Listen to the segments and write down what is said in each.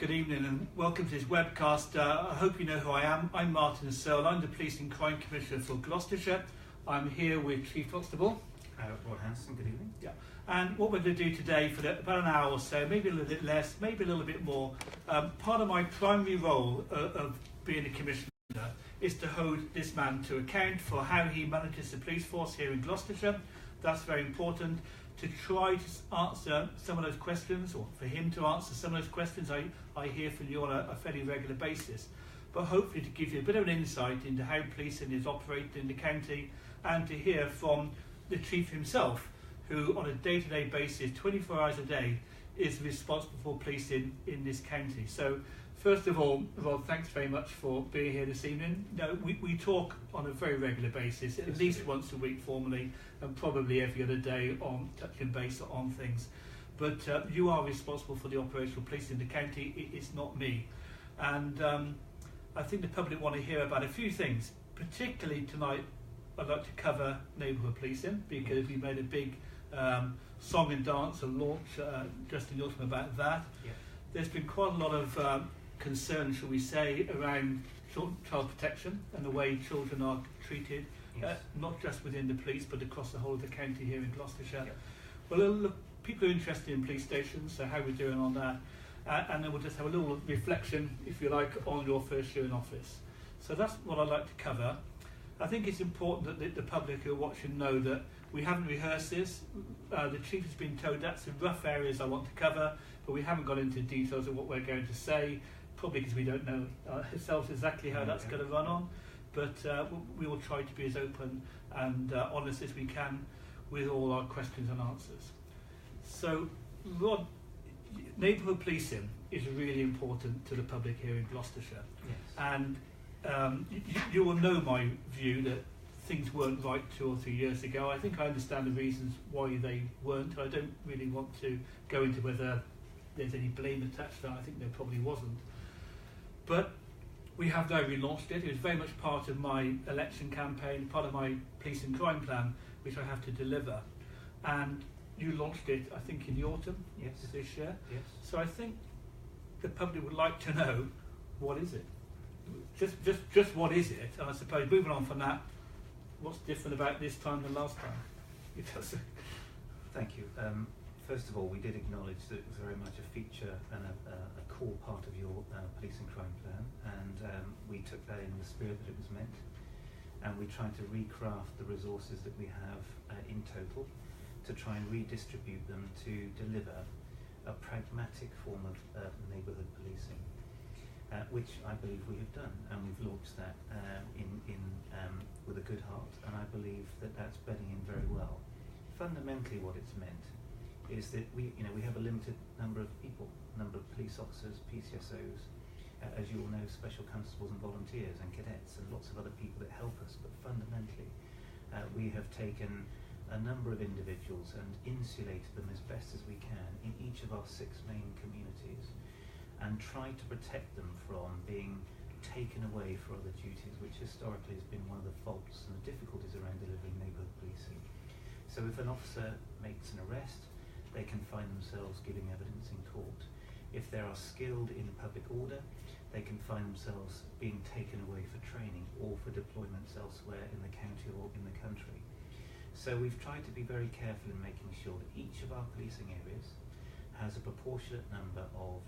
Good evening and welcome to this webcast. I hope you know who I am. I'm Martin Surl. I'm the Police and Crime Commissioner for Gloucestershire. I'm here with Chief Constable. Hansen, good evening. Yeah. And what we're going to do today for about an hour or so, maybe a little bit less, maybe a little bit more, part of my primary role of being a Commissioner is to hold this man to account for how he manages the police force here in Gloucestershire. That's very important. To try to answer some of those questions, or for him to answer some of those questions I hear from you on a fairly regular basis, but hopefully to give you a bit of an insight into how policing is operated in the county, and to hear from the Chief himself, who on a day-to-day basis, 24 hours a day, is responsible for policing in this county. So first of all, Rod, thanks very much for being here this evening. No, we talk on a very regular basis, at least once a week formally, and probably every other day on touching base on things. But you are responsible for the operational policing in the county, it's not me. And I think the public want to hear about a few things. Particularly tonight, I'd like to cover neighbourhood policing, because we made a big song and dance and launch just in the autumn about that. Yeah. There's been quite a lot of concern, shall we say, around child protection and the way children are treated, yes. Not just within the police but across the whole of the county here in Gloucestershire. Yep. Well, look, people are interested in police stations, so how we're doing on that, and then we'll just have a little reflection, if you like, on your first year in office. So that's what I'd like to cover. I think it's important that the public who are watching know that we haven't rehearsed this. The Chief has been told that's the rough areas I want to cover, but we haven't got into details of what we're going to say, probably because we don't know ourselves exactly how that's going to run on. But we will try to be as open and honest as we can with all our questions and answers. So, Rod, neighbourhood policing is really important to the public here in Gloucestershire. Yes. And you will know my view that things weren't right 2 or 3 years ago. I think I understand the reasons why they weren't. I don't really want to go into whether there's any blame attached to that. I think there probably wasn't. But we have now relaunched it. It was very much part of my election campaign, part of my police and crime plan, which I have to deliver. And you launched it, I think, in the autumn this year. Yes. So I think the public would like to know, what is it? Just what is it? And I suppose moving on from that, what's different about this time than last time? Thank you. First of all, we did acknowledge that it was very much a feature and a core part of your police and crime plan, and we took that in the spirit that it was meant, and we tried to recraft the resources that we have in total to try and redistribute them to deliver a pragmatic form of neighbourhood policing. Which I believe we have done, and we've launched that with a good heart, and I believe that that's bedding in very well. Fundamentally, what it's meant is that we have a limited number of people, number of police officers, PCSOs, as you all know, special constables and volunteers and cadets, and lots of other people that help us. But fundamentally, we have taken a number of individuals and insulated them as best as we can in each of our 6 main communities, and try to protect them from being taken away for other duties, which historically has been one of the faults and the difficulties around delivering neighbourhood policing. So if an officer makes an arrest, they can find themselves giving evidence in court. If they are skilled in public order, they can find themselves being taken away for training or for deployments elsewhere in the county or in the country. So we've tried to be very careful in making sure that each of our policing areas has a proportionate number of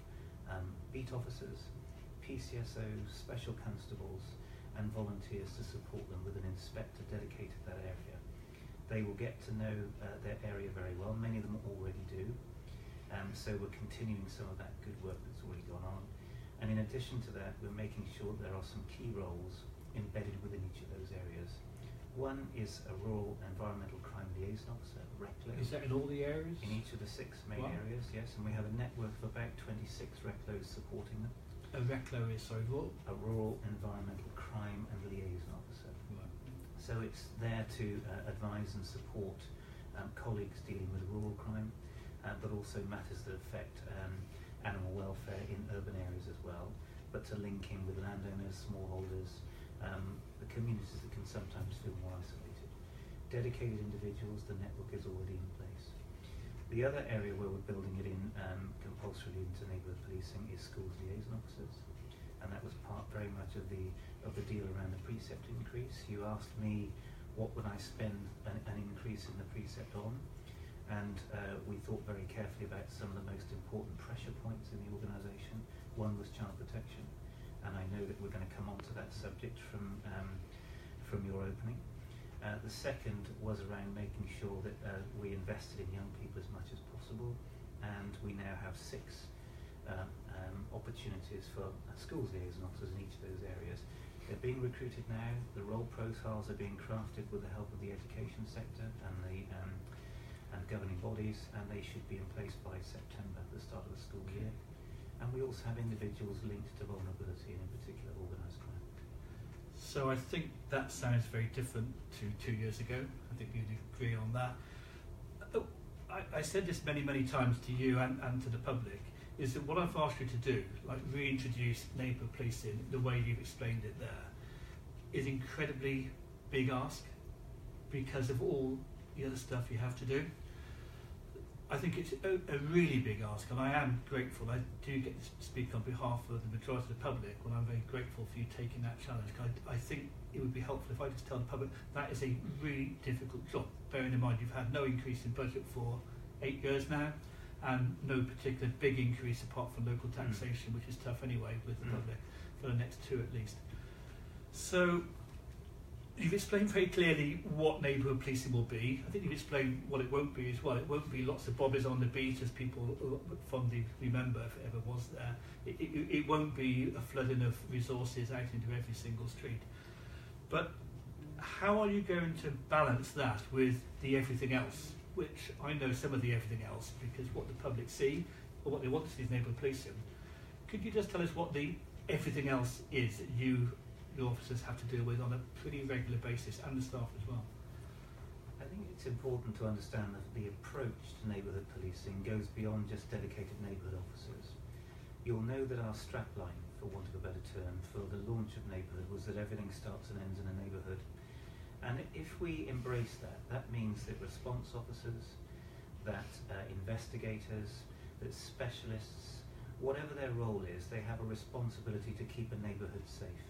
beat officers, PCSOs, special constables and volunteers to support them with an inspector dedicated to that area. They will get to know their area very well. Many of them already do. So we're continuing some of that good work that's already gone on. And in addition to that, we're making sure there are some key roles embedded within each of those areas. One is a rural environmental crime liaison officer, RECLO. Is that in all the areas? In each of the 6 main areas, yes. And we have a network of about 26 RECLOs supporting them. A RECLO is, sorry, what? A rural environmental crime and liaison officer. Right. So it's there to advise and support colleagues dealing with rural crime, but also matters that affect animal welfare in urban areas as well, but to link in with landowners, smallholders, the communities that can sometimes feel more isolated. Dedicated individuals, the network is already in place. The other area where we're building it in compulsorily into neighbourhood policing is schools liaison officers, and that was part very much of the deal around the precept increase. You asked me what would I spend an increase in the precept on, and we thought very carefully about some of the most important pressure points in the organisation. One was child protection, and I know that we're going to come on to that subject from your opening. The second was around making sure that we invested in young people as much as possible, and we now have 6 opportunities for schools liaison officers in each of those areas. They're being recruited now. The role profiles are being crafted with the help of the education sector and the governing bodies, and they should be in place by September, the start of the school year. And we also have individuals linked to vulnerability, and in particular organised crime. So I think that sounds very different to 2 years ago. I think you'd agree on that. I said this many times to you and to the public, is that what I've asked you to do, like reintroduce neighbourhood policing the way you've explained it there, is incredibly big ask because of all the other stuff you have to do. I think it's a really big ask, and I am grateful. I do get to speak on behalf of the majority of the public when I'm very grateful for you taking that challenge. I think it would be helpful if I just tell the public that is a really difficult job, bearing in mind you've had no increase in budget for 8 years now, and no particular big increase apart from local taxation, which is tough anyway with the public for the next 2 at least. So you've explained very clearly what neighbourhood policing will be. I think you've explained what it won't be as well. It won't be lots of bobbies on the beat, as people fondly remember, if it ever was there. It won't be a flooding of resources out into every single street. But how are you going to balance that with the everything else, which I know some of the everything else, because what the public see, or what they want to see is neighbourhood policing. Could you just tell us what the everything else is that your officers have to deal with on a pretty regular basis, and the staff as well? I think it's important to understand that the approach to neighbourhood policing goes beyond just dedicated neighbourhood officers. You'll know that our strapline, for want of a better term, for the launch of neighbourhood was that everything starts and ends in a neighbourhood. And if we embrace that, that means that response officers, that investigators, that specialists, whatever their role is, they have a responsibility to keep a neighbourhood safe.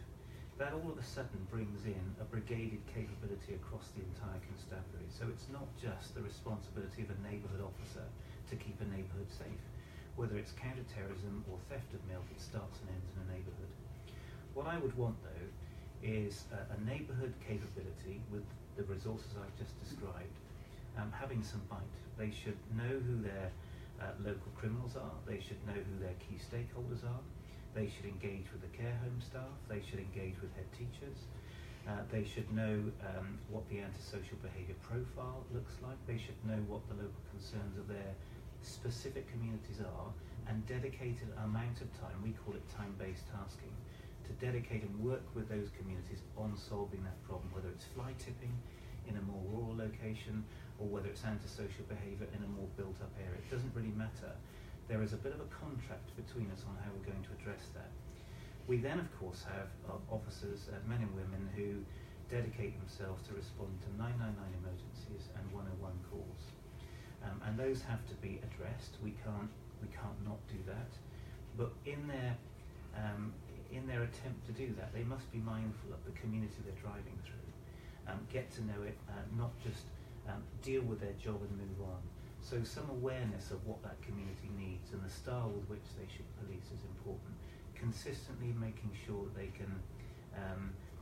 That all of a sudden brings in a brigaded capability across the entire constabulary. So it's not just the responsibility of a neighbourhood officer to keep a neighbourhood safe. Whether it's counter-terrorism or theft of milk, it starts and ends in a neighbourhood. What I would want, though, is a neighbourhood capability with the resources I've just described, having some bite. They should know who their local criminals are. They should know who their key stakeholders are. They should engage with the care home staff. They should engage with head teachers. They should know what the antisocial behaviour profile looks like. They should know what the local concerns of their specific communities are, and dedicate an amount of time, we call it time-based tasking, to dedicate and work with those communities on solving that problem, whether it's fly tipping in a more rural location or whether it's antisocial behaviour in a more built-up area. It doesn't really matter. There is a bit of a contract between us on how we're going to address that. We then, of course, have officers, men and women, who dedicate themselves to respond to 999 emergencies and 101 calls. And those have to be addressed. We can't not do that. But in their attempt to do that, they must be mindful of the community they're driving through, get to know it, not just deal with their job and move on. So some awareness of what that community needs and the style with which they should police is important. Consistently making sure that they can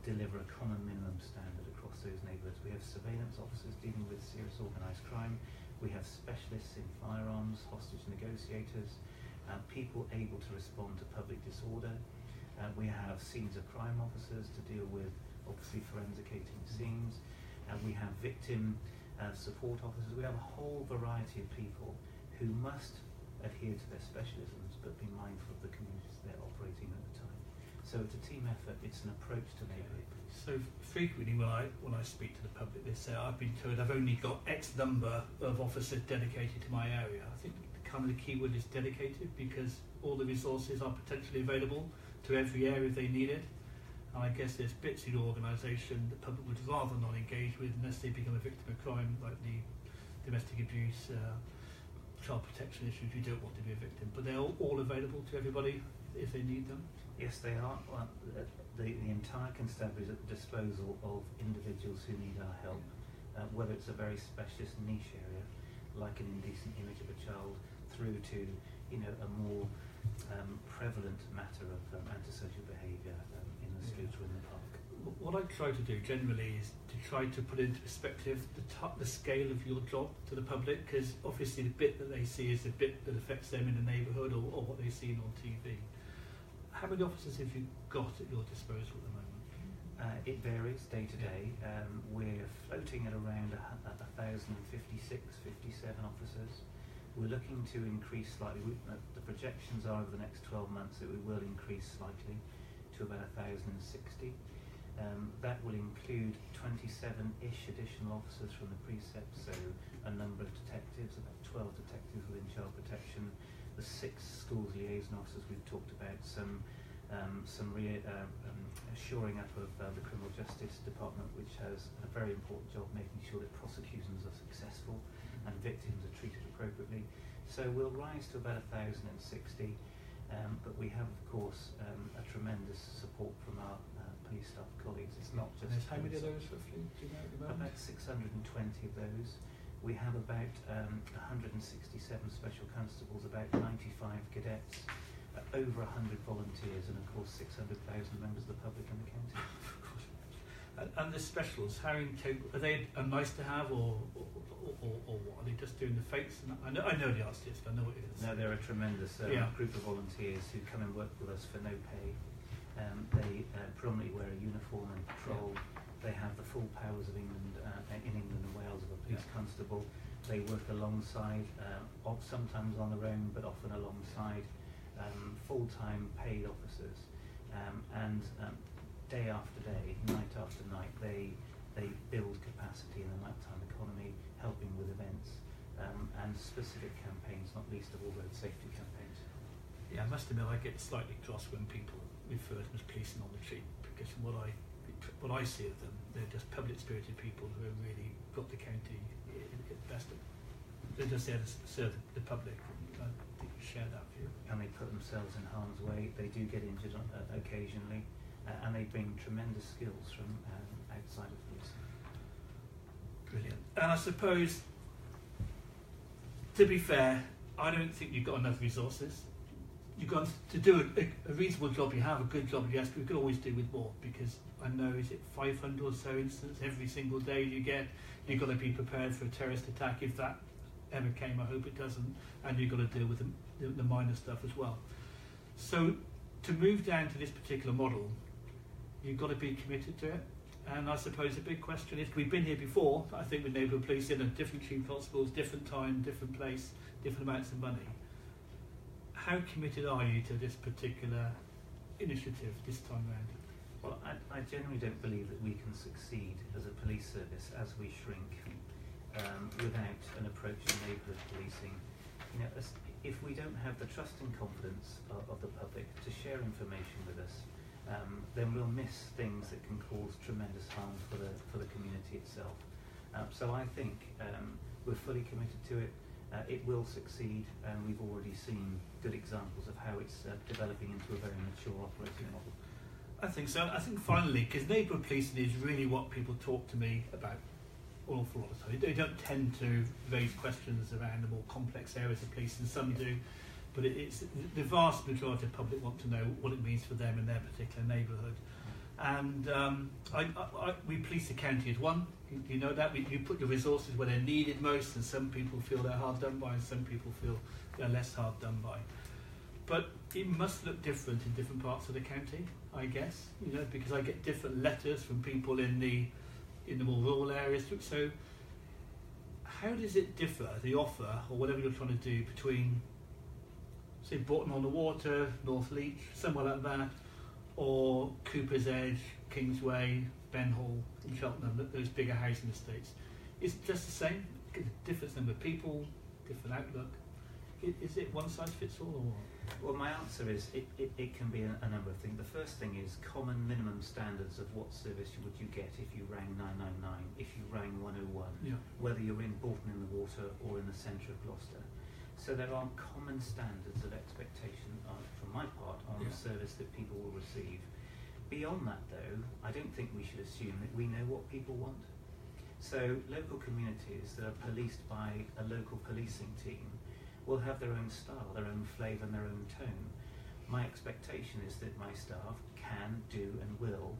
deliver a common minimum standard across those neighbourhoods. We have surveillance officers dealing with serious organised crime. We have specialists in firearms, hostage negotiators, people able to respond to public disorder. We have scenes of crime officers to deal with, obviously, forensicating scenes. We have victim support officers. We have a whole variety of people who must adhere to their specialisms but be mindful of the communities they're operating at the time. So it's a team effort. It's an approach to neighbourhood. So frequently when I speak to the public, they say, I've been told I've only got X number of officers dedicated to my area. I think kind of the key word is dedicated, because all the resources are potentially available to every area if they need it. And I guess there's bits in your organisation the public would rather not engage with unless they become a victim of crime, like the domestic abuse, child protection issues, you don't want to be a victim, but they're all available to everybody if they need them? Yes, they are. Well, the entire constabulary is at the disposal of individuals who need our help, whether it's a very specialist niche area, like an indecent image of a child, through to, you know, a more prevalent matter of antisocial behaviour in the streets or in the park. What I try to do generally is to try to put into perspective the scale of your job to the public, because obviously the bit that they see is the bit that affects them in the neighbourhood or what they've seen on TV. How many officers have you got at your disposal at the moment? It varies day to day. We're floating at around 1,056, 57 officers. We're looking to increase slightly. The projections are over the next 12 months that we will increase slightly to about 1,060. That will include 27-ish additional officers from the precepts, so a number of detectives, about 12 detectives within child protection, the 6 schools liaison officers we've talked about, some shoring up of the criminal justice department, which has a very important job making sure that prosecutions are successful and victims are treated appropriately. So we'll rise to about 1,060, but we have, of course, a tremendous support from our police staff colleagues. It's not just... How many of those roughly do you know at the moment? About 620 of those. We have about 167 special constables, about 95 cadets, over 100 volunteers, and of course 600,000 members of the public in the county. And the specials, how are they a nice to have, or what? Are they just doing the fakes? I know the answer to this, but I know what it is. No, they're a tremendous group of volunteers who come and work with us for no pay. They predominantly wear a uniform and patrol. They have the full powers of England, in England and Wales, of a police constable. They work alongside, sometimes on their own, but often alongside full-time paid officers. And day after day, night after night, they build capacity in the nighttime economy, helping with events and specific campaigns, not least of all road safety campaigns. Yeah, I must admit I get slightly cross when people refer to them as policing on the street, because from what I see of them, they're just public-spirited people who have really got the county at best. They're just there to serve the public. I think you share that view. And they put themselves in harm's way. They do get injured occasionally, and they bring tremendous skills from outside of policing. Brilliant. And I suppose, to be fair, I don't think you've got enough resources. You've got to do a reasonable job. You have a good job, yes, but we could always do with more, because I know, is it 500 or so incidents every single day you get? You've got to be prepared for a terrorist attack if that ever came. I hope it doesn't. And you've got to deal with the minor stuff as well. So to move down to this particular model, you've got to be committed to it. And I suppose the big question is, we've been here before, I think, with neighbourhood policing and different chief constables, different time, different place, different amounts of money. How committed are you to this particular initiative this time round? Well, I generally don't believe that we can succeed as a police service as we shrink without an approach to neighbourhood policing. You know, if we don't have the trust and confidence of the public to share information with us, then we'll miss things that can cause tremendous harm for the community itself. So I think we're fully committed to it. It will succeed, and we've already seen good examples of how it's developing into a very mature operating model. I think so. I think finally, because neighbourhood policing is really what people talk to me about an awful lot of time. They don't tend to raise questions around the more complex areas of policing. Some do, but it's the vast majority of the public want to know what it means for them in their particular neighbourhood. And we police the county as one. You know that. You put your resources where they're needed most, and some people feel they're hard done by, and some people feel they're less hard done by. But it must look different in different parts of the county, I guess. You know, because I get different letters from people in the more rural areas. So, how does it differ, the offer or whatever you're trying to do, between, say, Broughton on the Water, North Leach, somewhere like that, or Cooper's Edge, Kingsway, Ben Hall in Cheltenham, those bigger housing estates? Is it just the same? Different number of people, different outlook? Is it one size fits all, or what? Well, my answer is it can be a number of things. The first thing is common minimum standards of what service would you get if you rang 999, if you rang 101, whether you're in Broughton in the Water or in the centre of Gloucester. So there are common standards of expectation from my part on the service that people will receive. Beyond that though, I don't think we should assume that we know what people want. So local communities that are policed by a local policing team will have their own style, their own flavour and their own tone. My expectation is that my staff can, do and will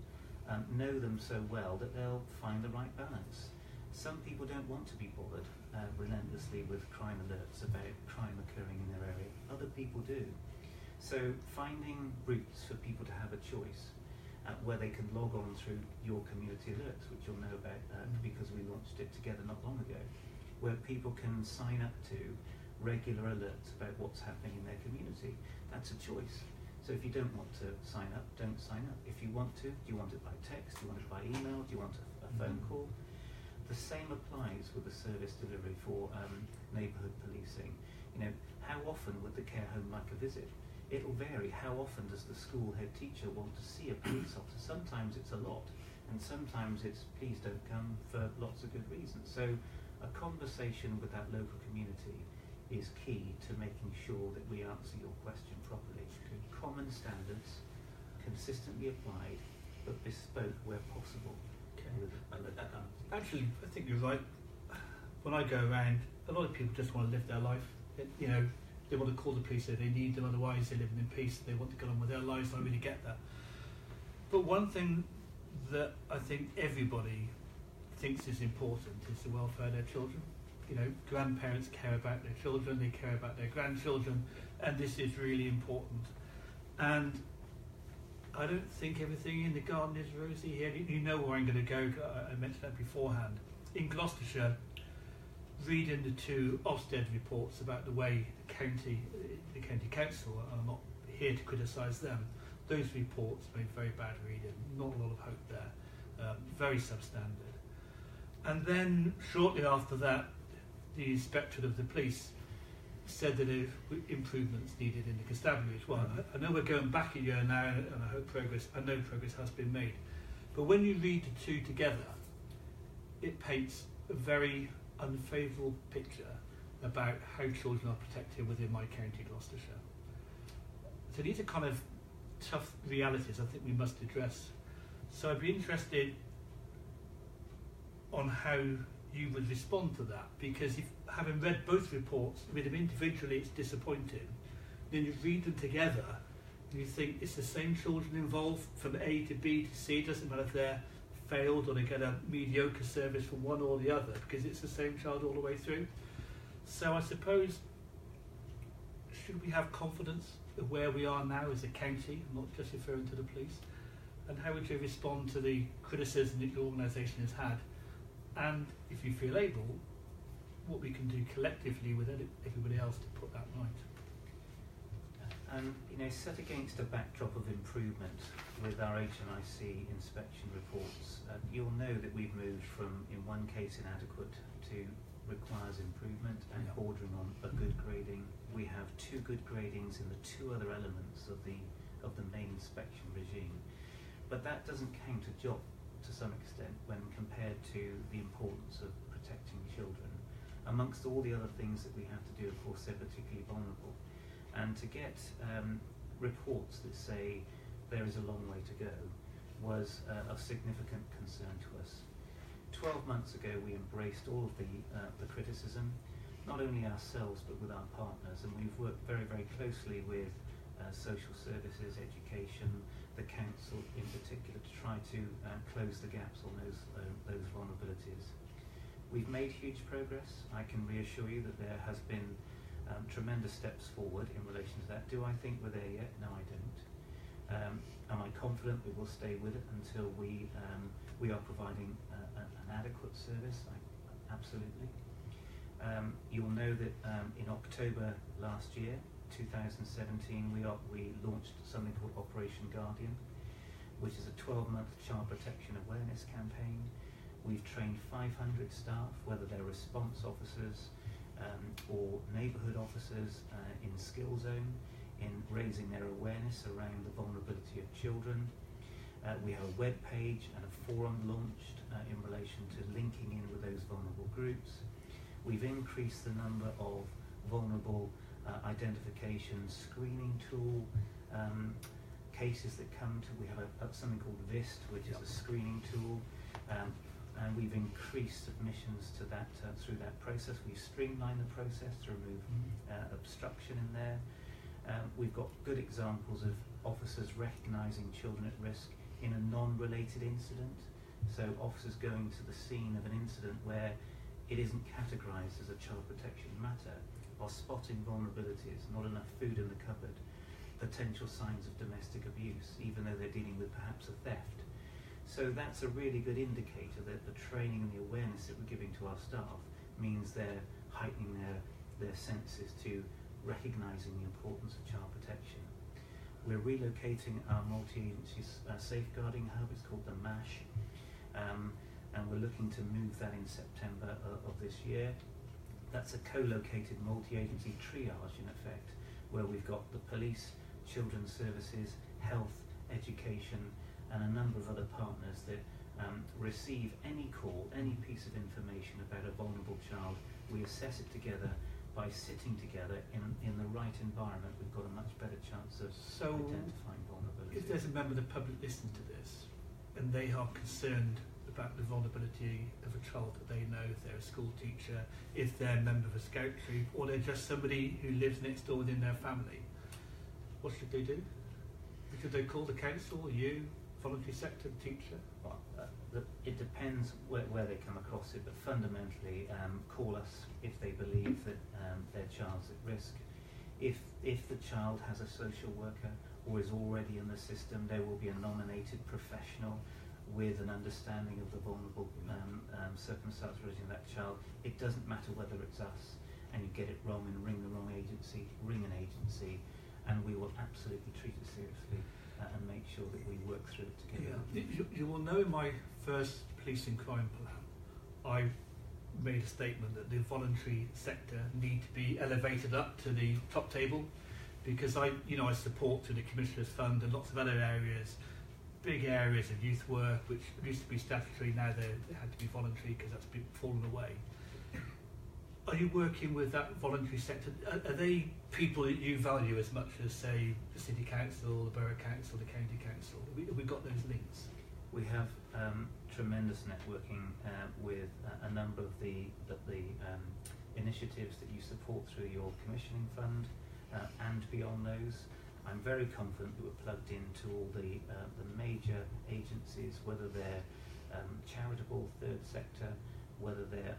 know them so well that they'll find the right balance. Some people don't want to be bothered relentlessly with crime alerts about crime occurring in their area. Other people do. So finding routes for people to have a choice where they can log on through your community alerts, which you'll know about because we launched it together not long ago, where people can sign up to regular alerts about what's happening in their community. That's a choice. So if you don't want to sign up, don't sign up. If you want to, do you want it by text? Do you want it by email? Do you want a phone call? The same applies with the service delivery for neighbourhood policing. You know, how often would the care home like a visit? It'll vary. How often does the school head teacher want to see a police officer? Sometimes it's a lot, and sometimes it's please don't come for lots of good reasons. So a conversation with that local community is key to making sure that we answer your question properly. Common standards, consistently applied, but bespoke where possible. Actually, I think you're right. When I go around, a lot of people just want to live their life. You know, they want to call the police if they need them, otherwise they're living in peace, they want to get on with their lives. I really get that. But one thing that I think everybody thinks is important is the welfare of their children. You know, grandparents care about their children, they care about their grandchildren, and this is really important. And I don't think everything in the garden is rosy here. You know where I'm going to go. I mentioned that beforehand. In Gloucestershire, reading the two Ofsted reports about the way the county council, and I'm not here to criticise them, those reports made very bad reading. Not a lot of hope there. Very substandard. And then shortly after that, the Inspectorate of the Police said that there were improvements needed in the Constabulary as well. I know we're going back a year now, and I know progress has been made. But when you read the two together, it paints a very unfavourable picture about how children are protected within my county, Gloucestershire. So these are kind of tough realities I think we must address. So I'd be interested on how you would respond to that, because if, having read both reports, read them individually it's disappointing, then you read them together and you think it's the same children involved from A to B to C. It doesn't matter if they're failed or they get a mediocre service from one or the other, because it's the same child all the way through. So I suppose, should we have confidence of where we are now as a county, not just referring to the police? And how would you respond to the criticism that your organisation has had? And if you feel able, what we can do collectively with everybody else to put that right. You know, set against a backdrop of improvement with our HNIC inspection reports, you'll know that we've moved from, in one case, inadequate to requires improvement and bordering on a good grading. We have 2 good gradings in the 2 other elements of the main inspection regime, but that doesn't count a jot to some extent when compared to the importance of protecting children. Amongst all the other things that we have to do, of course, they're particularly vulnerable. And to get reports that say there is a long way to go was of significant concern to us. 12 months ago, we embraced all of the criticism, not only ourselves but with our partners, and we've worked very, very closely with social services, education, the council in particular, to try to close the gaps on those vulnerabilities. We've made huge progress. I can reassure you that there has been tremendous steps forward in relation to that. Do I think we're there yet? No, I don't. Am I confident we will stay with it until we are providing an adequate service? Absolutely. You'll know that in October last year, 2017, we launched something called Operation Guardian, which is a 12-month child protection awareness campaign. We've trained 500 staff, whether they're response officers or neighbourhood officers in Skill Zone, in raising their awareness around the vulnerability of children. We have a web page and a forum launched in relation to linking in with those vulnerable groups. We've increased the number of vulnerable identification screening tool. Cases that come to, we have something called VIST, which is a screening tool, and we've increased submissions to that through that process. We've streamlined the process to remove obstruction in there. We've got good examples of officers recognising children at risk in a non-related incident. So officers going to the scene of an incident where it isn't categorised as a child protection matter, are spotting vulnerabilities, not enough food in the cupboard, potential signs of domestic abuse, even though they're dealing with perhaps a theft. So that's a really good indicator that the training and the awareness that we're giving to our staff means they're heightening their senses to recognising the importance of child protection. We're relocating our multi-agency safeguarding hub. It's called the MASH, and we're looking to move that in September of this year. That's a co-located multi-agency triage in effect, where we've got the police, children's services, health, education, and a number of other partners that receive any call, any piece of information about a vulnerable child. We assess it together. By sitting together in the right environment, we've got a much better chance of identifying vulnerability. If there's a member of the public listening to this, and they are concerned about the vulnerability of a child that they know, if they're a school teacher, if they're a member of a scout troop, or they're just somebody who lives next door within their family, what should they do? Should they call the council, you, voluntary sector, teacher? Well, it depends where they come across it, but fundamentally call us if they believe that their child's at risk. If the child has a social worker or is already in the system, there will be a nominated professional with an understanding of the vulnerable circumstances relating to that child. It doesn't matter whether it's us and you get it wrong and ring the wrong agency, ring an agency, and we will absolutely treat it seriously and make sure that we work through it together. Yeah. You will know in my first police and crime plan, I made a statement that the voluntary sector need to be elevated up to the top table, because I support through the Commissioner's Fund and lots of other areas, big areas of youth work, which used to be statutory, now they had to be voluntary because that's been fallen away. Are you working with that voluntary sector? Are they people that you value as much as, say, the City Council, the Borough Council, the County Council? Have we got those links? We have tremendous networking with a number of the initiatives that you support through your commissioning fund and beyond those. I'm very confident that we're plugged into all the major agencies, whether they're charitable, third sector, whether they're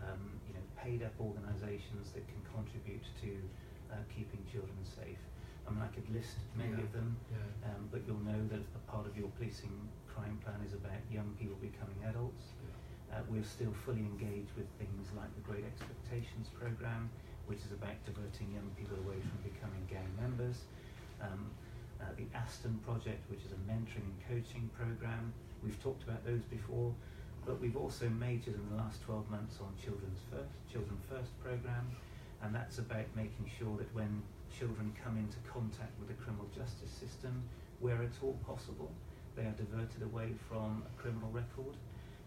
paid-up organisations that can contribute to keeping children safe. I mean, I could list many of them, but you'll know that a part of your policing crime plan is about young people becoming adults. We're still fully engaged with things like the Great Expectations programme, which is about diverting young people away from becoming gang members. The Aston project, which is a mentoring and coaching programme. We've talked about those before. But we've also majored in the last 12 months on Children First programme, and that's about making sure that when children come into contact with the criminal justice system, where at all possible, they are diverted away from a criminal record.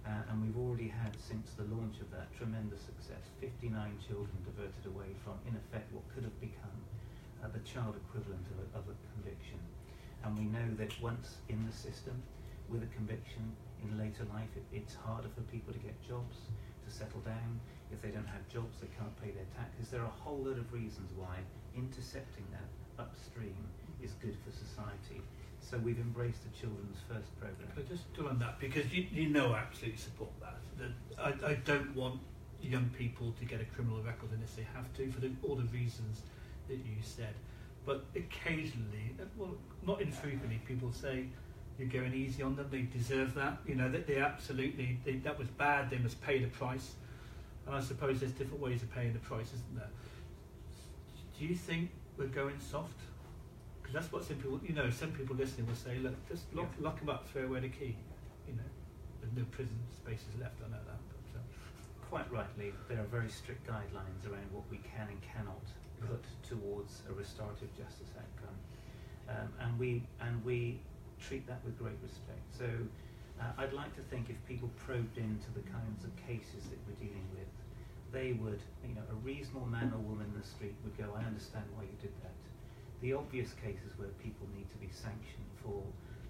And we've already had, since the launch of that, tremendous success. 59 children diverted away from, in effect, what could have become the child equivalent of a conviction. And we know that once in the system, with a conviction, in later life, it's harder for people to get jobs, to settle down. If they don't have jobs, they can't pay their taxes. There are a whole lot of reasons why intercepting that upstream is good for society. So we've embraced the Children's First programme. But just do on that, because you know I absolutely support that. I don't want young people to get a criminal record unless they have to, for all the reasons that you said. But occasionally, well, not infrequently, people say, you're going easy on them, they deserve that. That they absolutely, that was bad, they must pay the price. And I suppose there's different ways of paying the price, isn't there? Do you think we're going soft? Because that's what some people listening will say, look, just lock them up, throw away the key. There's no prison spaces left, I know that. But, Quite rightly, there are very strict guidelines around what we can and cannot put towards a restorative justice outcome. And we treat that with great respect. So I'd like to think if people probed into the kinds of cases that we're dealing with, they would, a reasonable man or woman in the street would go, I understand why you did that. The obvious cases where people need to be sanctioned for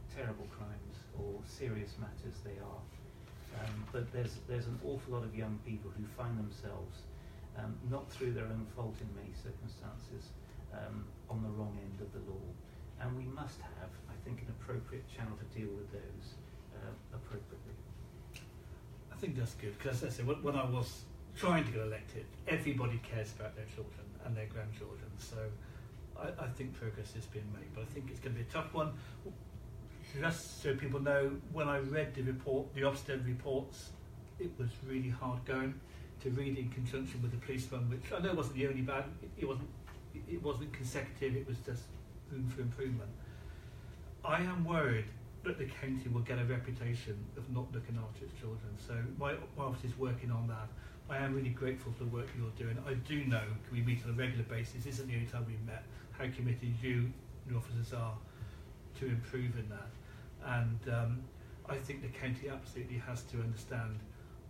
terrible crimes or serious matters, they are. But there's an awful lot of young people who find themselves, not through their own fault in many circumstances, on the wrong end of the law. And we must have, I think, an appropriate channel to deal with those appropriately. I think that's good, because as I say, when I was trying to get elected, everybody cares about their children and their grandchildren. So I think progress is being made, but I think it's going to be a tough one. Just so people know, when I read the report, the Ofsted reports, it was really hard going to read in conjunction with the police one, which I know wasn't the only bad. It wasn't consecutive. It was just room for improvement. I am worried that the county will get a reputation of not looking after its children. So my office is working on that. I am really grateful for the work you're doing. I do know, we meet on a regular basis, this isn't the only time we've met, how committed you, your officers, are to improving that. And I think the county absolutely has to understand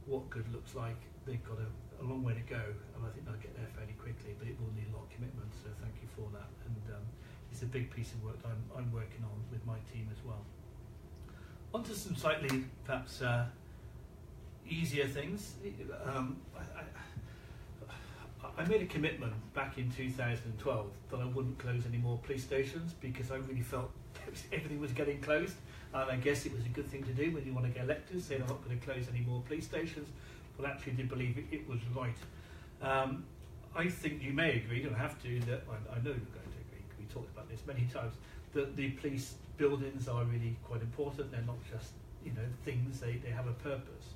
what good looks like. They've got a long way to go, and I think they'll get there fairly quickly, but it will need a lot of commitment, so thank you for that. And it's a big piece of work that I'm working on with my team as well. On to some slightly, perhaps, easier things. I made a commitment back in 2012 that I wouldn't close any more police stations, because I really felt everything was getting closed, and I guess it was a good thing to do when you want to get elected, saying I'm not going to close any more police stations. But actually did believe it was right. I think you may agree, you don't have to, that I know you're going to agree, we talked about this many times, that the police buildings are really quite important. They're not just things, they have a purpose.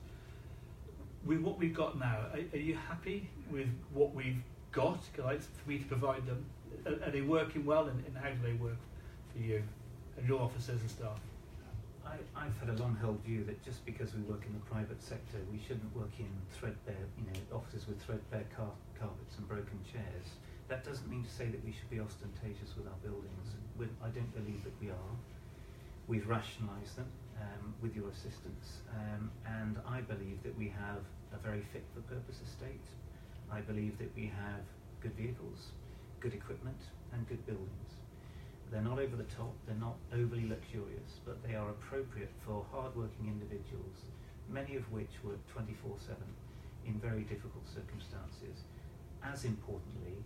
With what we've got now, are you happy with what we've got? Like, for me to provide them, are they working well, and how do they work for you and your officers and staff? I've had a long-held view that just because we work in the private sector, we shouldn't work in threadbare, offices with threadbare carpets and broken chairs. That doesn't mean to say that we should be ostentatious with our buildings. I don't believe that we are. We've rationalised them with your assistance, and I believe that we have a very fit-for-purpose estate. I believe that we have good vehicles, good equipment, and good buildings. They're not over the top, they're not overly luxurious, but they are appropriate for hard-working individuals, many of which work 24/7 in very difficult circumstances. As importantly,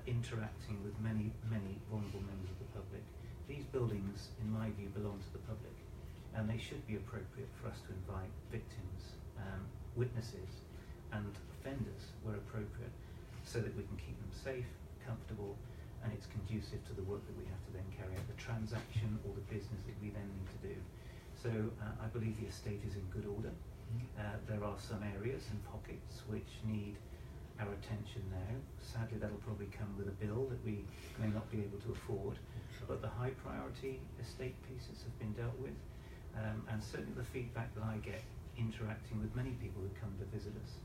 interacting with many, many vulnerable members of the public. These buildings, in my view, belong to the public, and they should be appropriate for us to invite victims, witnesses, and offenders where appropriate, so that we can keep them safe, comfortable, and it's conducive to the work that we have to then carry out, the transaction or the business that we then need to do. So I believe the estate is in good order. There are some areas and pockets which need our attention now. Sadly, that'll probably come with a bill that we may not be able to afford, but the high priority estate pieces have been dealt with, and certainly the feedback that I get interacting with many people who come to visit us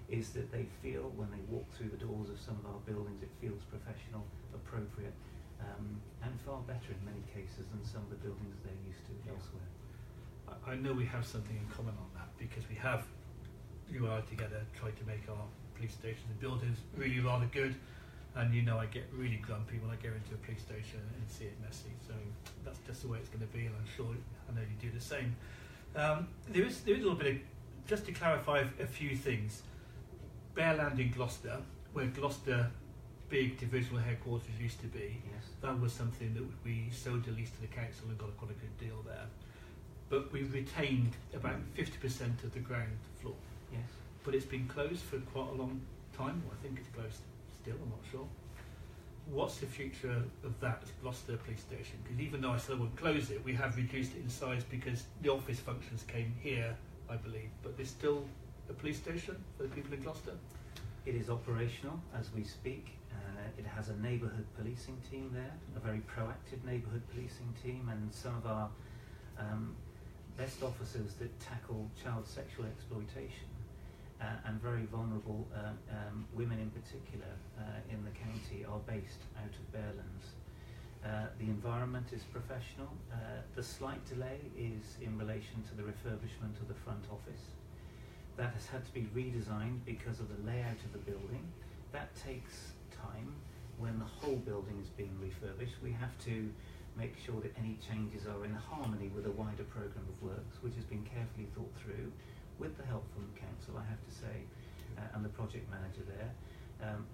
is that they feel when they walk through the doors of some of our buildings, it feels professional, appropriate, and far better in many cases than some of the buildings they're used to elsewhere. I know we have something in common on that, because we have, you and I together, tried to make our police stations and buildings really rather good, and I get really grumpy when I go into a police station and see it messy, so that's just the way it's going to be, and I'm sure I know you do the same. There is a little bit of, just to clarify a few things. Bearland in Gloucester, where Gloucester big divisional headquarters used to be, yes, that was something that we sold the lease to the council and got quite a good deal there. But we retained about 50% of the ground floor. Yes. But it's been closed for quite a long time. Well, I think it's closed still, I'm not sure. What's the future of that Gloucester police station? Because even though I said I wouldn't close it, we have reduced it in size because the office functions came here, I believe. But there's still a police station for the people in Gloucester? It is operational as we speak. It has a neighbourhood policing team there, a very proactive neighbourhood policing team, and some of our best officers that tackle child sexual exploitation and very vulnerable women in particular in the county are based out of Bearlands. The environment is professional. The slight delay is in relation to the refurbishment of the front office. That has had to be redesigned because of the layout of the building. That takes time. When the whole building is being refurbished, we have to make sure that any changes are in harmony with a wider programme of works, which has been carefully thought through with the help from the council, I have to say, and the project manager there.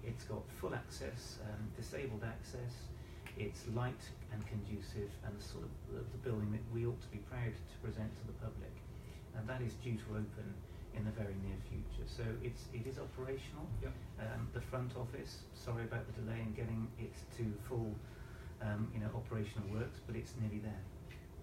It's got full access, disabled access. It's light and conducive, and the sort of the building that we ought to be proud to present to the public. And that is due to open in the very near future. So it is operational. Yep. The front office, sorry about the delay in getting it to full operational works, but it's nearly there.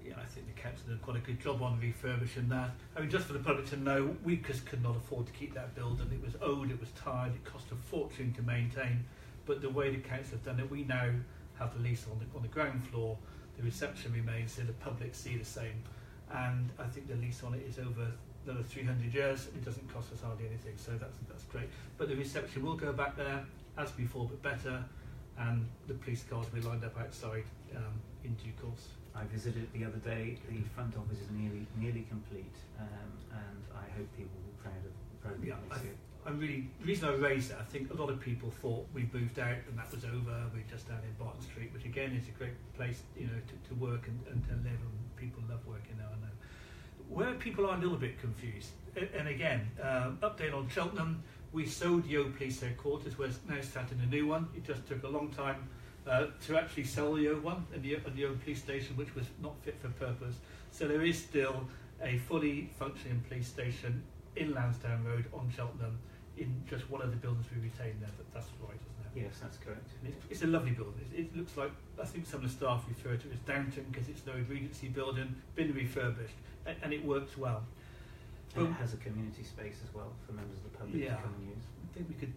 Yeah, I think the council did quite a good job on refurbishing that. I mean, just for the public to know, we just could not afford to keep that building. It was old, it was tired, it cost a fortune to maintain. But the way the council have done it, we now have the lease on the ground floor, the reception remains, so the public see the same. And I think the lease on it is over another 300 years. It doesn't cost us hardly anything, so that's great. But the reception will go back there as before, but better. And the police cars will be lined up outside in due course. I visited it the other day. The front office is nearly complete, and I hope people will be proud of it. The reason I raised it, I think a lot of people thought we moved out and that was over. We're just down in Barton Street, which again is a great place, to work and to live, and people love working there. I know. Where people are a little bit confused, and again, update on Cheltenham. We sold the old police headquarters. We're now starting a new one. It just took a long time to actually sell the old one and the old police station, which was not fit for purpose. So there is still a fully functioning police station in Lansdowne Road on Cheltenham, in just one of the buildings we retained there. That's right, isn't it? Yes, that's correct. It's a lovely building. It looks like, I think some of the staff refer to it as Downton because it's no Regency building, been refurbished, and it works well. And it has a community space as well for members of the public to come and use. I think we could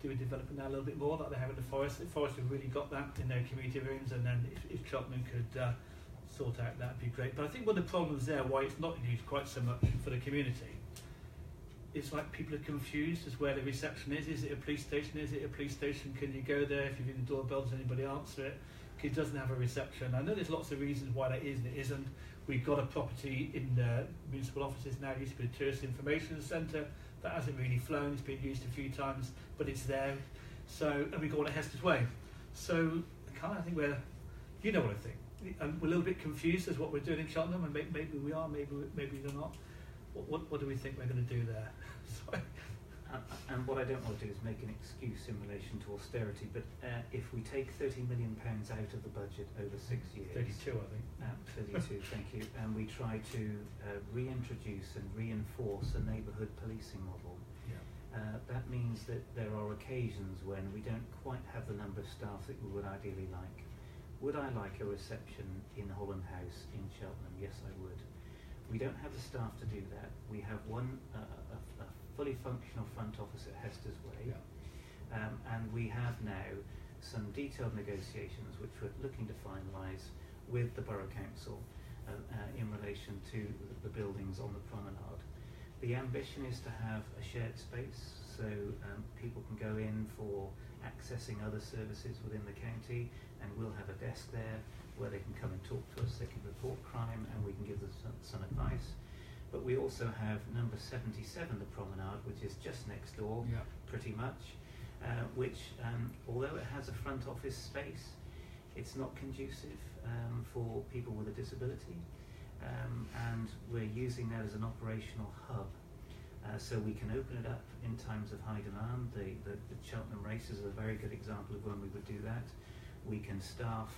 do a development now a little bit more like they have in the Forest. The Forest have really got that in their community rooms, and then if Cheltenham could sort out that, would be great. But I think one of the problems there, why it's not used quite so much for the community, it's like people are confused as where the reception is. Is it a police station? Is it a police station? Can you go there? If you ring the doorbell, does anybody answer it? It doesn't have a reception. I know there's lots of reasons why that is and it isn't. We've got a property in the municipal offices now. It used to be a tourist information centre. That hasn't really flown. It's been used a few times, but it's there. So, and we go on at Hester's Way. So, I think we're, you know what I think. We're a little bit confused as what we're doing in Cheltenham, and maybe we are, maybe we're not. What do we think we're going to do there? Sorry. And what I don't want to do is make an excuse in relation to austerity, but if we take £30 million out of the budget over 6 years... 32, I think. 32, thank you. And we try to reintroduce and reinforce a neighbourhood policing model. That means that there are occasions when we don't quite have the number of staff that we would ideally like. Would I like a reception in Holland House in Cheltenham? Yes, I would. We don't have the staff to do that. We have a fully functional front office at Hester's Way, and we have now some detailed negotiations which we're looking to finalise with the Borough Council in relation to the buildings on the promenade. The ambition is to have a shared space, so people can go in for accessing other services within the county, and we'll have a desk there where they can come and talk to us, they can report crime, and we can give them some advice. But we also have number 77, the promenade, which is just next door, pretty much, which, although it has a front office space, it's not conducive for people with a disability, and we're using that as an operational hub. So we can open it up in times of high demand. The Cheltenham races are a very good example of when we would do that. We can staff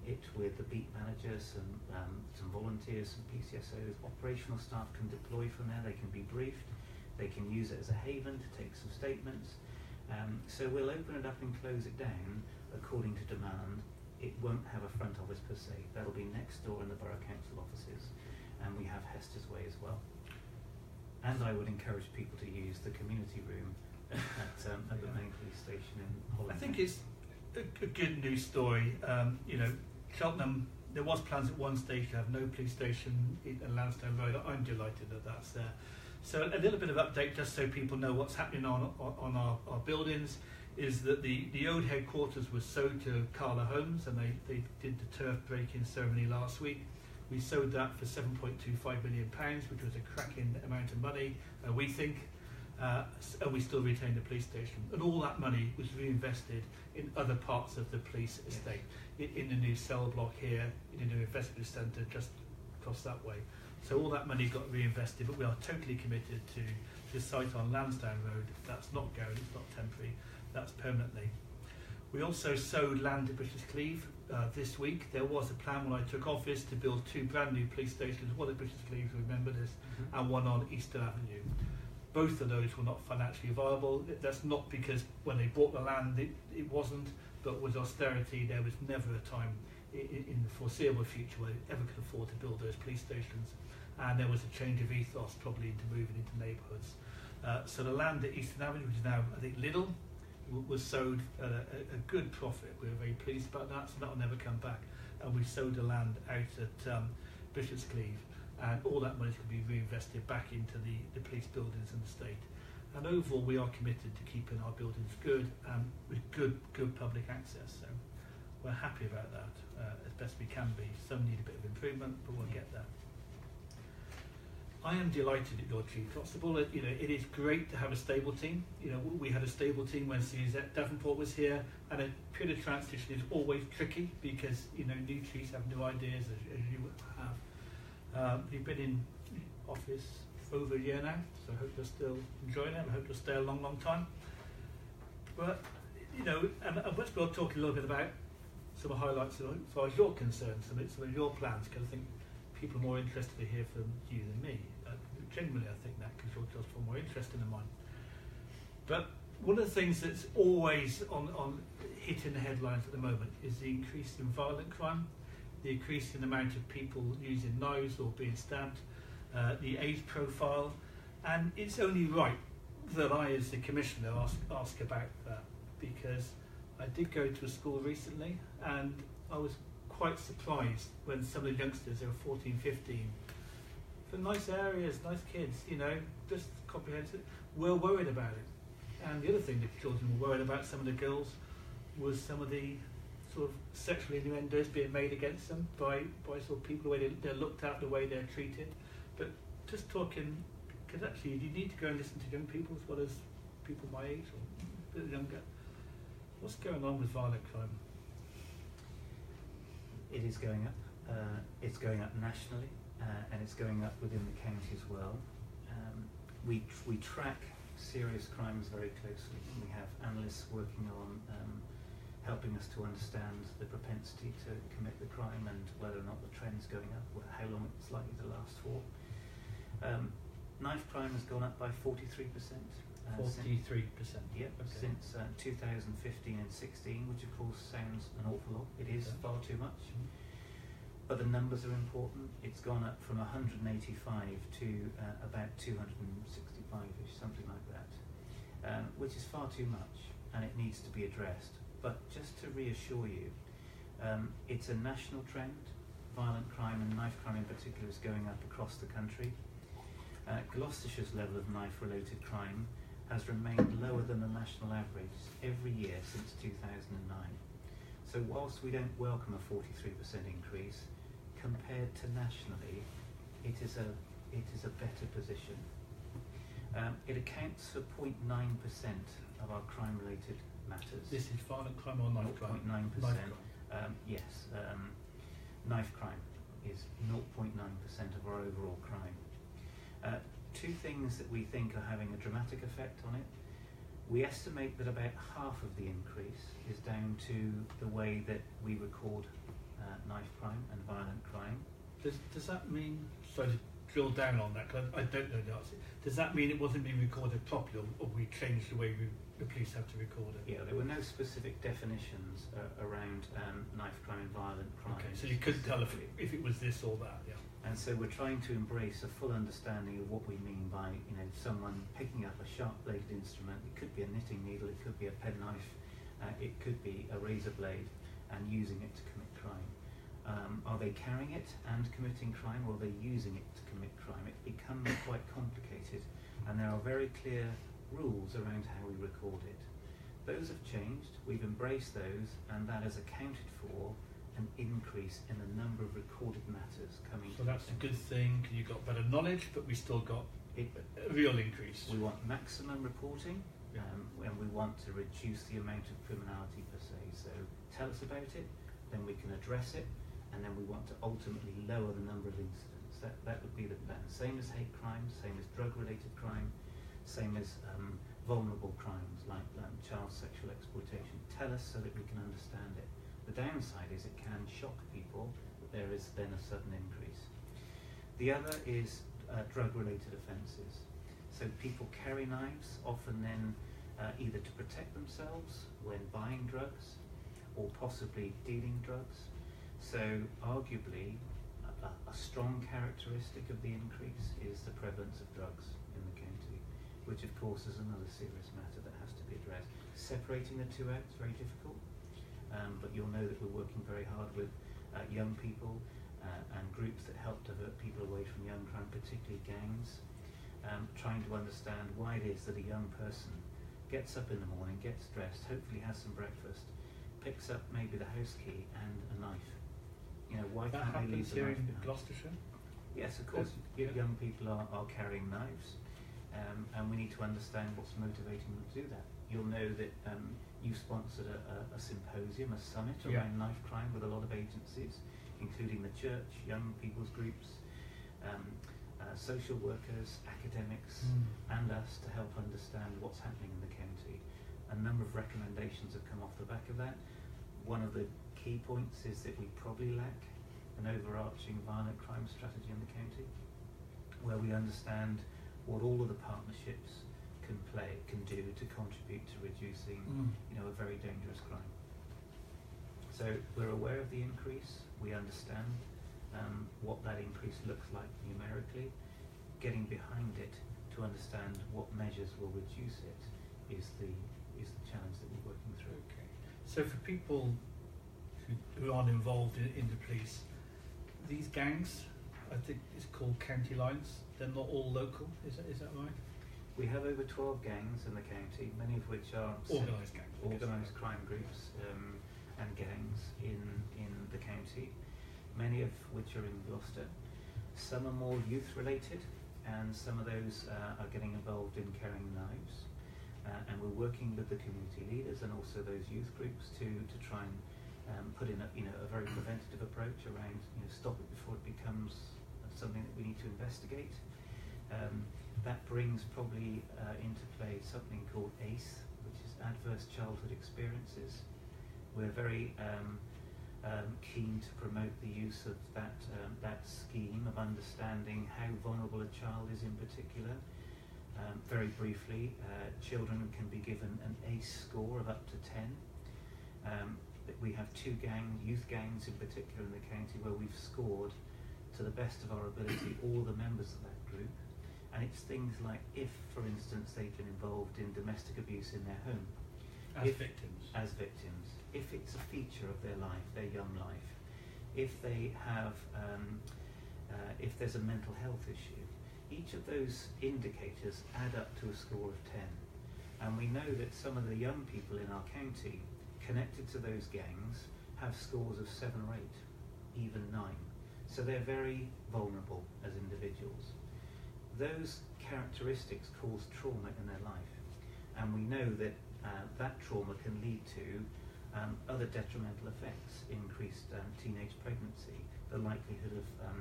it with the beat manager, some volunteers, some PCSOs. Operational staff can deploy from there, they can be briefed, they can use it as a haven to take some statements. So we'll open it up and close it down according to demand. It won't have a front office per se. That'll be next door in the Borough Council offices, and we have Hester's Way as well. And I would encourage people to use the community room at the main police station in Holland. I think it's a good news story. Cheltenham, there was plans at one stage to have no police station in Lansdowne Road. I'm delighted that that's there. So a little bit of update, just so people know what's happening on our buildings, is that the old headquarters was sold to Carla Holmes, and they did the turf break-in ceremony last week. We sold that for £7.25 million, which was a cracking amount of money, we think, and we still retain the police station. And all that money was reinvested in other parts of the police estate, in the new cell block here, in the new investigative centre just across that way. So all that money got reinvested, but we are totally committed to the site on Lansdowne Road. That's not going, it's not temporary, that's permanently. We also sold land at Bishop's Cleeve this week. There was a plan when I took office to build 2 brand new police stations, one at Bishop's Cleeve, remember this, and one on Eastern Avenue. Both of those were not financially viable. That's not because when they bought the land it wasn't, but with austerity there was never a time in the foreseeable future where they ever could afford to build those police stations. And there was a change of ethos probably into moving into neighbourhoods. So the land at Eastern Avenue, which is now I think Lidl, was sold at a good profit. We were very pleased about that, so that will never come back. And we sold the land out at Bishop's Cleeve, and all that money can be reinvested back into the police buildings in the state. And overall, we are committed to keeping our buildings good and with good public access. So we're happy about that as best we can be. Some need a bit of improvement, but we'll get there. I am delighted at your Chief Constable. It is great to have a stable team. We had a stable team when Suzette Davenport was here, and a period of transition is always tricky because new chiefs have new ideas, as you have. You've been in office for over a year now, so I hope you're still enjoying it. I hope you'll stay a long, long time. But and let's go talking a little bit about some of the highlights as far as you're concerned, some of your plans, because I think people are more interested to hear from you than me. Genuinely, I think that because you're just far more interested than mine. But one of the things that's always on hitting the headlines at the moment is the increase in violent crime, the increase in the amount of people using knives or being stabbed, the age profile, and it's only right that I, as the Commissioner, ask about that, because I did go to a school recently and I was quite surprised when some of the youngsters, they were 14, 15, from nice areas, nice kids, just comprehensive, were worried about it. And the other thing that children were worried about, some of the girls, was some of the sort of sexual innuendos being made against them by sort of people, the way they're looked at, the way they're treated. But just talking, because actually you need to go and listen to young people as well as people my age or a bit younger. What's going on with violent crime? It is going up. It's going up nationally, and it's going up within the county as well. We track serious crimes very closely. We have analysts working on helping us to understand the propensity to commit the crime and whether or not the trend's going up, how long it's likely to last for. Knife crime has gone up by 43%. 43%? Yep, okay. Since 2015 and 16, which of course sounds an awful lot. It is far too much. But the numbers are important. It's gone up from 185 to about 265-ish, something like that, which is far too much, and it needs to be addressed. But just to reassure you, it's a national trend. Violent crime and knife crime in particular is going up across the country. Gloucestershire's level of knife-related crime has remained lower than the national average every year since 2009. So whilst we don't welcome a 43% increase, compared to nationally, it is a better position. It accounts for 0.9% of our crime-related matters. This is violent crime or knife crime? 0.9%. Yes, knife crime is 0.9% of our overall crime. Two things that we think are having a dramatic effect on it. We estimate that about half of the increase is down to the way that we record knife crime and violent crime. Does that mean, sorry to drill down on that, because I don't know the answer, does that mean it wasn't being recorded properly, or we changed the way the police have to record it? Yeah, there were no specific definitions around knife crime and violent crime. Okay, so you couldn't tell if it was this or that, yeah. And so we're trying to embrace a full understanding of what we mean by, someone picking up a sharp-bladed instrument. It could be a knitting needle, it could be a penknife, it could be a razor blade, and using it to commit crime. Are they carrying it and committing crime, or are they using it to commit crime? It becomes quite complicated, and there are very clear rules around how we record it. Those have changed, we've embraced those, and that has accounted for an increase in the number of recorded matters coming. So that's a good thing. You got better knowledge, but we still got a real increase. We want maximum reporting, and we want to reduce the amount of criminality per se. So tell us about it, then we can address it, and then we want to ultimately lower the number of incidents. That would be the plan. Same as hate crime, same as drug-related crime, same as vulnerable crimes like child sexual exploitation. Tell us so that we can understand it. The downside is it can shock people that there is then a sudden increase. The other is drug-related offences. So people carry knives, often then either to protect themselves when buying drugs or possibly dealing drugs. So arguably a strong characteristic of the increase is the prevalence of drugs in the county, which of course is another serious matter that has to be addressed. Separating the two out is very difficult, but you'll know that we're working very hard with young people and groups that help divert people away from young crime, particularly gangs, trying to understand why it is that a young person gets up in the morning, gets dressed, hopefully has some breakfast, picks up maybe the house key and a knife. You know, why can't they leave the knife behind? Gloucestershire? Yes, of course. Young people are carrying knives, and we need to understand what's motivating them to do that. You'll know that you sponsored a symposium, a summit around knife crime with a lot of agencies, including the church, young people's groups, social workers, academics, and us to help understand what's happening in the county. A number of recommendations have come off the back of that. One of the key points is that we probably lack an overarching violent crime strategy in the county, where we understand what all of the partnerships can do to contribute to reducing, a very dangerous crime. So we're aware of the increase. We understand what that increase looks like numerically. Getting behind it to understand what measures will reduce it is the challenge that we're working through. Okay. So for people who aren't involved in the police, these gangs, I think it's called county lines. They're not all local. Is that right? We have over 12 gangs in the county, many of which are organised crime groups and gangs in the county, many of which are in Gloucester. Some are more youth related, and some of those are getting involved in carrying knives. And we're working with the community leaders and also those youth groups to try and put in a very preventative approach around stop it before it becomes something that we need to investigate. That brings probably into play something called ACE, which is Adverse Childhood Experiences. We're very keen to promote the use of that scheme of understanding how vulnerable a child is in particular. Very briefly, children can be given an ACE score of up to 10. We have two youth gangs in particular in the county, where we've scored to the best of our ability all the members of that group. And it's things like if, for instance, they've been involved in domestic abuse in their home. As victims. If it's a feature of their life, their young life. If they have, if there's a mental health issue. Each of those indicators add up to a score of 10. And we know that some of the young people in our county connected to those gangs have scores of 7 or 8, even 9. So they're very vulnerable as individuals. Those characteristics cause trauma in their life. And we know that that trauma can lead to other detrimental effects: increased teenage pregnancy, the likelihood of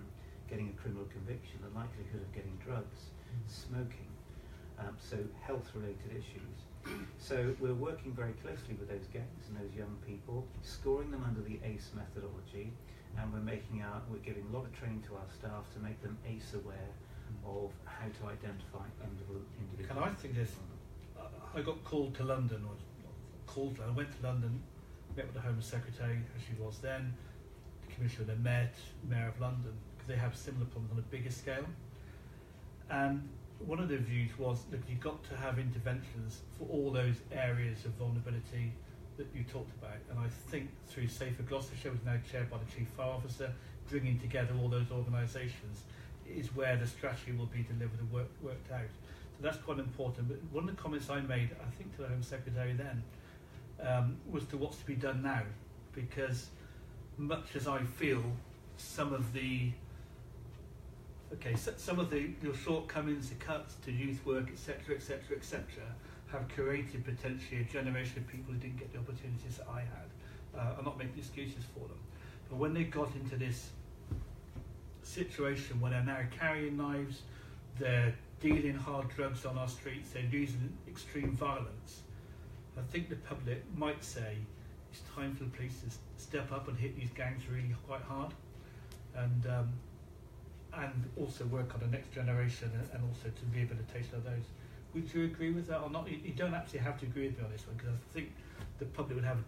getting a criminal conviction, the likelihood of getting drugs, smoking, so health-related issues. So we're working very closely with those gangs and those young people, scoring them under the ACE methodology, and we're giving a lot of training to our staff to make them ACE aware of how to identify individuals. And I think this, I got called to London, I went to London, met with the Home Secretary, as she was then, the Commissioner then met, Mayor of London, because they have similar problems on a bigger scale. And one of the views was that you've got to have interventions for all those areas of vulnerability that you talked about. And I think through Safer Gloucestershire, which is now chaired by the Chief Fire Officer, bringing together all those organisations is where the strategy will be delivered and worked out. So that's quite important. But one of the comments I made, I think to the Home Secretary then, was to what's to be done now. Because much as I feel some of the your shortcomings, the cuts to youth work, etc., etc., etc., have created potentially a generation of people who didn't get the opportunities that I had. I'm not making excuses for them, but when they got into this situation where they're now carrying knives, they're dealing hard drugs on our streets, they're using extreme violence, I think the public might say it's time for the police to step up and hit these gangs really quite hard, and also work on the next generation and also to rehabilitation of those. Would you agree with that or not? You don't actually have to agree with me on this one, because I think the public would have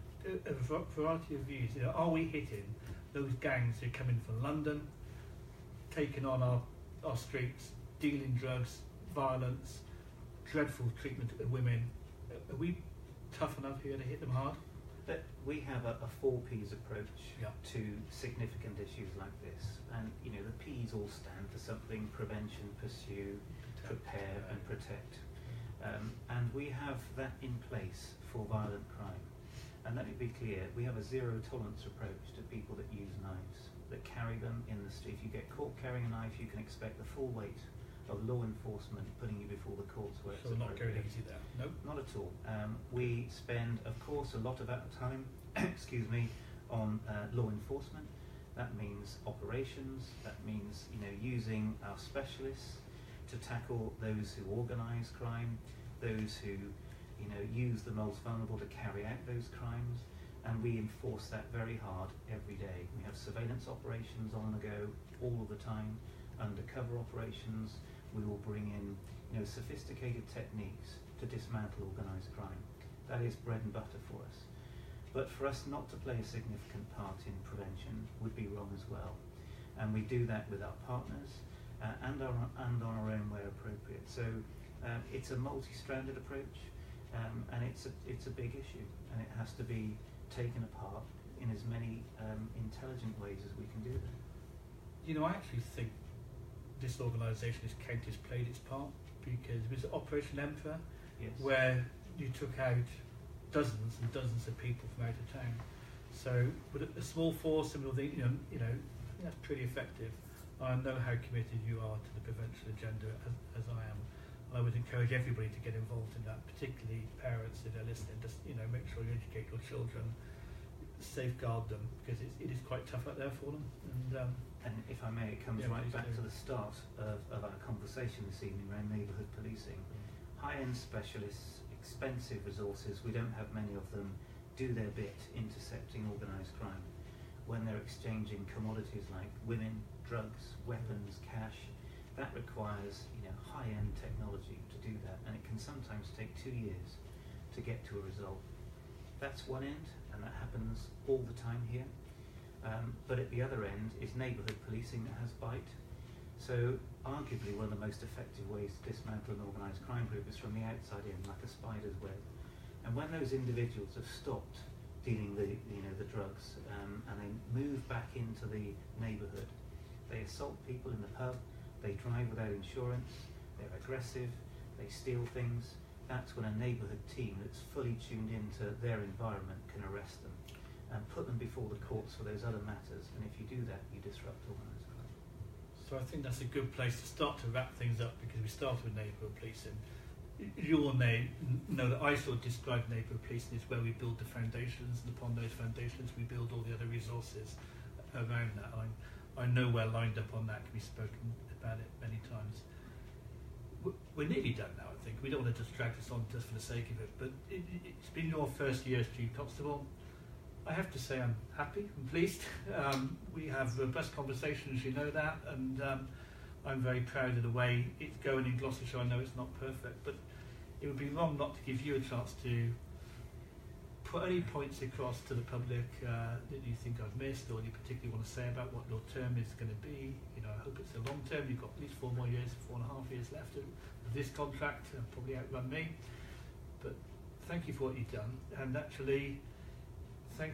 a variety of views. You know, are we hitting those gangs who come in from London, taking on our streets, dealing drugs, violence, dreadful treatment of women? Are we tough enough here to hit them hard? But we have a 4 Ps approach Yeah. to significant issues like this, and you know the Ps all stand for something: prevention, pursue, prepare, and protect. And we have that in place for violent crime. And let me be clear: we have a zero tolerance approach to people that use knives, that carry them in the street. If you get caught carrying a knife, you can expect the full weight of law enforcement putting you before the courts where So it's not going appropriate. easy there. Nope. Not at all. We spend, of course, a lot of our time, excuse me, on law enforcement. That means operations. That means, you know, using our specialists to tackle those who organise crime, those who, you know, use the most vulnerable to carry out those crimes, and we enforce that very hard every day. We have surveillance operations on the go all of the time, undercover operations. We will bring in, you know, sophisticated techniques to dismantle organised crime. That is bread and butter for us. But for us not to play a significant part in prevention would be wrong as well. And we do that with our partners and on our own where appropriate. So it's a multi-stranded approach, and it's a big issue, and it has to be taken apart in as many intelligent ways as we can do that. You know, I actually think this organisation, this county, has played its part, because it was Operation Emperor, Yes. where you took out dozens and dozens of people from out of town. So with a small force, and with you know, that's pretty effective. I know how committed you are to the prevention agenda, as I am. I would encourage everybody to get involved in that, particularly parents if they're listening. Just, you know, make sure you educate your children, safeguard them, because it is quite tough out there for them. And if I may, it comes Yeah, right please back do. to the start of our conversation this evening around neighbourhood policing. High-end specialists, expensive resources, we don't have many of them, do their bit intercepting organised crime. When they're exchanging commodities like women, drugs, weapons, cash, that requires, you know, high-end technology to do that, and it can sometimes take 2 years to get to a result. That's one end, and that happens all the time here. But at the other end is neighbourhood policing that has bite. So arguably one of the most effective ways to dismantle an organised crime group is from the outside in, like a spider's web. And when those individuals have stopped dealing the drugs, and they move back into the neighbourhood, they assault people in the pub, they drive without insurance, they're aggressive, they steal things. That's when a neighbourhood team that's fully tuned into their environment can arrest them and put them before the courts for those other matters. And if you do that, you disrupt organised crime. So I think that's a good place to start to wrap things up, because we started with neighbourhood policing. You all know that I sort of describe neighbourhood policing as where we build the foundations, and upon those foundations we build all the other resources around that. I know we're lined up on that, we've spoken about it many times. We're nearly done now, I think. We don't want to just drag this on just for the sake of it, but it's been your first year as Chief Constable. I have to say I'm happy, I'm pleased. We have robust conversations, you know that, and I'm very proud of the way it's going in Gloucestershire. I know it's not perfect, but it would be wrong not to give you a chance to put any points across to the public that you think I've missed, or you particularly want to say about what your term is going to be. You know, I hope it's a long term. You've got at least 4 more years, 4.5 years left of this contract, probably outrun me. But thank you for what you've done, and actually thank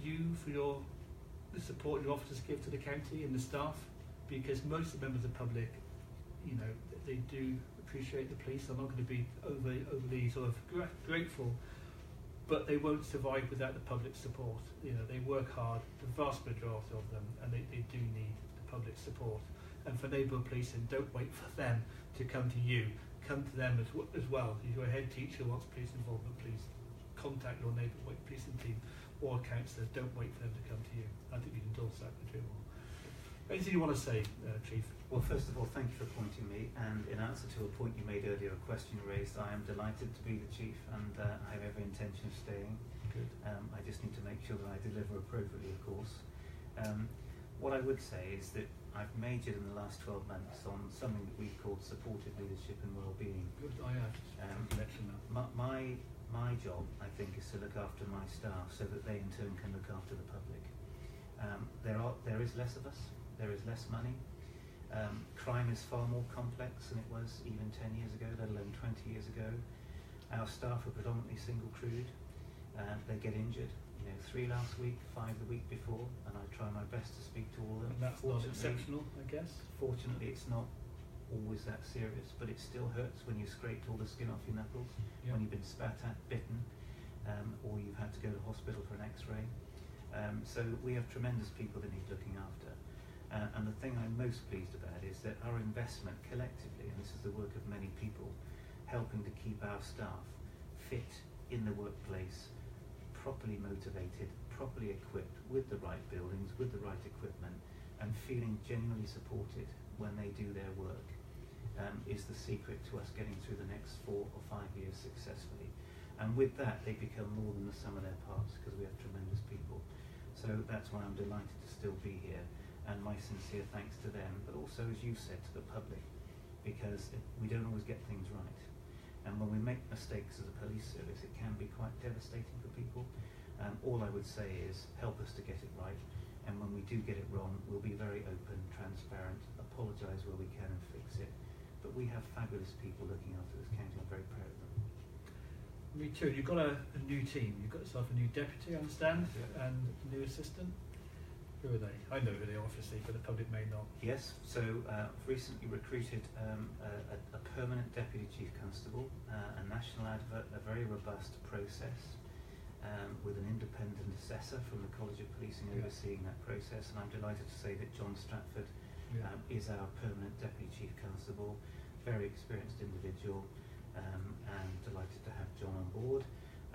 you for the support your officers give to the county and the staff, because most of the members of the public, you know, they do appreciate the police. I'm not going to be overly sort of grateful but they won't survive without the public support. You know, they work hard, the vast majority of them, and they do need the public support. And for neighbourhood policing, don't wait for them to come to you. Come to them as well. If you're a head teacher who wants police involvement, please contact your neighbourhood policing team or counsellor. Don't wait for them to come to you. I think you can endorse that with you all. Anything you want to say, Chief? Well, first of all, thank you for appointing me, and in answer to a point you made earlier, a question you raised, I am delighted to be the Chief, and I have every intention of staying. Good. I just need to make sure that I deliver appropriately, of course. What I would say is that I've majored in the last 12 months on something that we've called supported leadership and well-being. Good, I have mentioned that. My job, I think, is to look after my staff so that they in turn can look after the public. There is less of us, there is less money. Crime is far more complex than it was even 10 years ago, let alone 20 years ago. Our staff are predominantly single crewed. They get injured. 3 last week, 5 the week before, and I try my best to speak to all of them. And that's not exceptional, I guess? Fortunately, it's not always that serious, but it still hurts when you scraped all the skin off your knuckles, when you've been spat at, bitten, or you've had to go to hospital for an x-ray. So we have tremendous people that need looking after. And the thing I'm most pleased about is that our investment collectively, and this is the work of many people, helping to keep our staff fit in the workplace, properly motivated, properly equipped, with the right buildings, with the right equipment, and feeling genuinely supported when they do their work, is the secret to us getting through the next 4 or 5 years successfully. And with that, they become more than the sum of their parts, because we have tremendous people. So that's why I'm delighted to still be here, and my sincere thanks to them, but also, as you said, to the public, because we don't always get things right. And when we make mistakes as a police service, it can be quite devastating for people. All I would say is help us to get it right, and when we do get it wrong, we'll be very open, transparent, apologise where we can and fix it. But we have fabulous people looking after this county. I'm very proud of them. Me too. You've got a new team. You've got yourself a new deputy, I understand, and a new assistant. Who are they? I know who they are, obviously, but the public may not. Yes, so I've recently recruited a permanent Deputy Chief Constable, a national advert, a very robust process with an independent assessor from the College of Policing overseeing that process, and I'm delighted to say that John Stratford is our permanent Deputy Chief Constable, very experienced individual, and delighted to have John on board.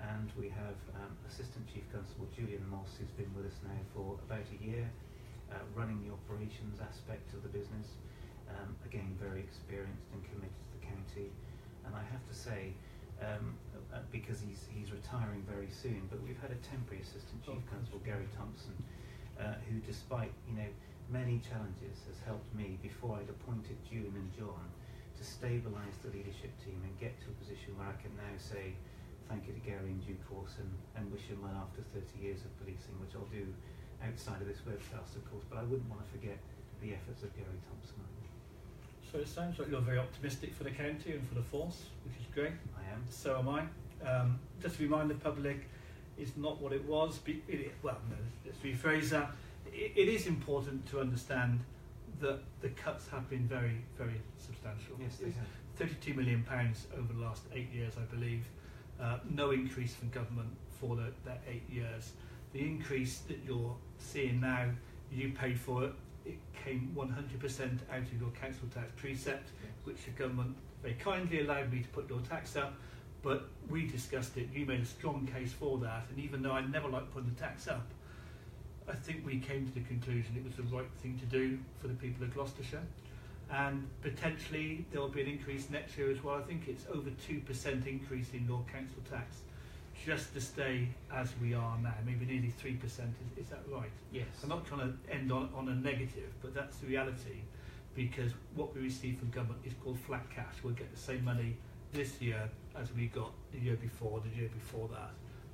And we have Assistant Chief Constable Julian Moss, who's been with us now for about a year, running the operations aspect of the business. Again, very experienced and committed to the county. And I have to say, because he's retiring very soon, but we've had a temporary Assistant Chief Constable, Gary Thompson, who, despite many challenges, has helped me before I'd appointed Julian and John to stabilise the leadership team and get to a position where I can now say thank you to Gary in due course and wish him well after 30 years of policing, which I'll do outside of this webcast, of course, but I wouldn't want to forget the efforts of Gary Thompson. So it sounds like you're very optimistic for the county and for the force, which is great. I am. So am I. Just to remind the public, it's not what it was. Let's rephrase that. It is important to understand that the cuts have been very, very substantial. Yes, they have. £32 million over the last 8 years, I believe. No increase from government for that 8 years. The increase that you're seeing now, you paid for it. It came 100% out of your council tax precept, which the government very kindly allowed me to put your tax up. But we discussed it. You made a strong case for that, and even though I never like putting the tax up, I think we came to the conclusion it was the right thing to do for the people of Gloucestershire. And potentially there will be an increase next year as well. I think it's over 2% increase in your council tax, just to stay as we are now, maybe nearly 3%. Is that right? Yes. I'm not trying to end on a negative, but that's the reality, because what we receive from government is called flat cash. We'll get the same money this year as we got the year before that,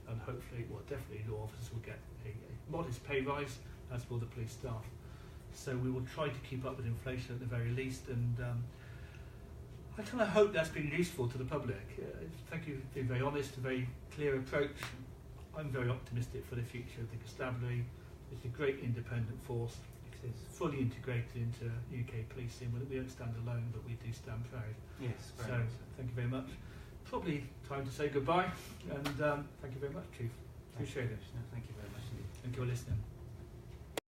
and hopefully, definitely your officers will get a modest pay rise, as will the police staff. So we will try to keep up with inflation at the very least, and I kind of hope that's been useful to the public. Thank you for being very honest, a very clear approach. I'm very optimistic for the future of the Constabulary. It's a great independent force. It is fully integrated into UK policing. We don't stand alone, but we do stand proud. Yes, so thank you very much. probably time to say goodbye. And thank you very much, Chief. Appreciate it. Thank you very much indeed. Thank you for listening.